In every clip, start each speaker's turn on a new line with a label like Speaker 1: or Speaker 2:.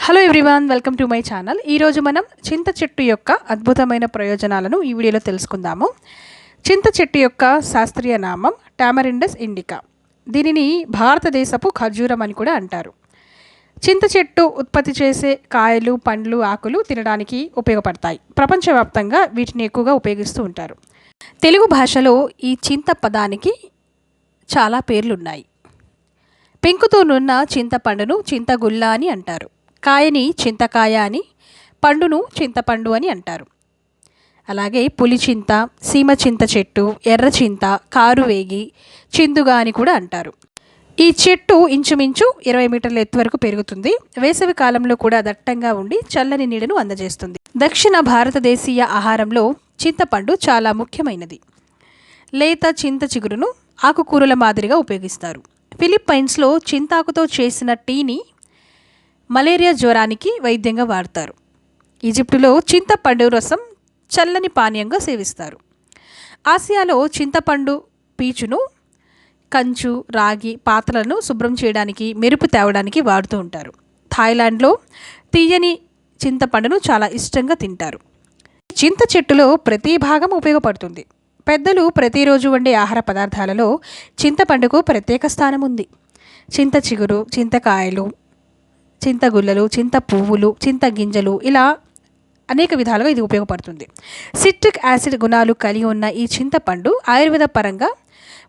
Speaker 1: Hello everyone, welcome to my channel. ఈరోజు మనం చింత చెట్టు యొక్క అద్భుతమైన ప్రయోజనాలను ఈ వీడియోలో తెలుసుకుందాము. చింత చెట్టు యొక్క శాస్త్రీయ నామం టామరిండస్ ఇండికా. దీనిని భారతదేశపు ఖర్జూరం అని కూడా అంటారు. చింత చెట్టు ఉత్పత్తి చేసే కాయలు, పండ్లు, ఆకులు తినడానికి ఉపయోగపడతాయి. ప్రపంచవ్యాప్తంగా వీటిని ఎక్కువగా ఉపయోగిస్తూ ఉంటారు. తెలుగు భాషలో ఈ చింత పదానికి చాలా పేర్లున్నాయి. పెంకుతోనున్న చింతపండును చింతగుల్ల అని అంటారు. కాయని చింతకాయ అని, పండును చింతపండు అని అంటారు. అలాగే పులిచింత, సీమ చింత చెట్టు, ఎర్ర చింత, కారువేగి, చిందుగా అని కూడా అంటారు. ఈ చెట్టు ఇంచుమించు 20 మీటర్ల ఎత్తు వరకు పెరుగుతుంది. వేసవి కాలంలో కూడా దట్టంగా ఉండి చల్లని నీడను అందజేస్తుంది. దక్షిణ భారతదేశీయ ఆహారంలో చింతపండు చాలా ముఖ్యమైనది. లేత చింత చిగురును ఆకుకూరల మాదిరిగా ఉపయోగిస్తారు. ఫిలిప్పైన్స్లో చింతాకుతో చేసిన టీని మలేరియా జ్వరానికి వైద్యంగా వాడతారు. ఈజిప్టులో చింతపండు రసం చల్లని పానీయంగా సేవిస్తారు. ఆసియాలో చింతపండు పీచును కంచు, రాగి పాత్రలను శుభ్రం చేయడానికి, మెరుపు తేవడానికి వాడుతూ ఉంటారు. థాయిలాండ్లో తీయని చింతపండును చాలా ఇష్టంగా తింటారు. చింత చెట్టులో ప్రతి భాగం ఉపయోగపడుతుంది. పెద్దలు ప్రతిరోజు వండే ఆహార పదార్థాలలో చింతపండుకు ప్రత్యేక స్థానం ఉంది. చింత చిగురు, చింతకాయలు, చింతగుల్లలు, చింత పువ్వులు, చింత గింజలు, ఇలా అనేక విధాలుగా ఇది ఉపయోగపడుతుంది. సిట్రిక్ యాసిడ్ గుణాలు కలిగి ఉన్న ఈ చింతపండు ఆయుర్వేద పరంగా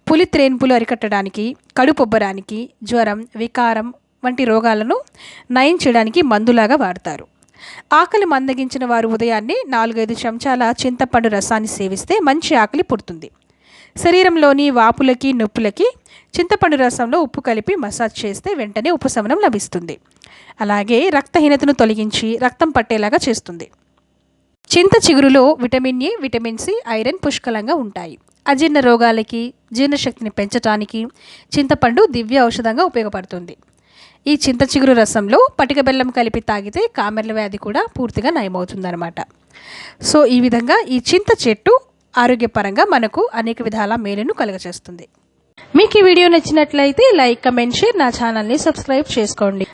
Speaker 1: పులిత్రేన్పులు అరికట్టడానికి, కడుపొబ్బరానికి, జ్వరం, వికారం వంటి రోగాలను నయం చేయడానికి మందులాగా వాడతారు. ఆకలి మందగించిన వారు ఉదయాన్నే 4-5 చెంచాల చింతపండు రసాన్ని సేవిస్తే మంచి ఆకలి పుడుతుంది. శరీరంలోని వాపులకి, నొప్పులకి చింతపండు రసంలో ఉప్పు కలిపి మసాజ్ చేస్తే వెంటనే ఉపశమనం లభిస్తుంది. అలాగే రక్తహీనతను తొలగించి రక్తం పట్టేలాగా చేస్తుంది. చింత చిగురులో vitamin A, vitamin C, iron పుష్కలంగా ఉంటాయి. అజీర్ణ రోగాలకి, జీర్ణశక్తిని పెంచడానికి చింతపండు దివ్య ఔషధంగా ఉపయోగపడుతుంది. ఈ చింత చిగురు రసంలో పటిక బెల్లం కలిపి తాగితే కామెర్ల వ్యాధి కూడా పూర్తిగా నయమవుతుందన్నమాట. సో ఈ విధంగా ఈ చింత చెట్టు ఆరోగ్యపరంగా మనకు అనేక విధాల మేలును కలుగజేస్తుంది. మీకు ఈ వీడియో నచ్చినట్లయితే లైక్, కమెంట్, షేర్, నా ఛానల్ని సబ్స్క్రైబ్ చేసుకోండి.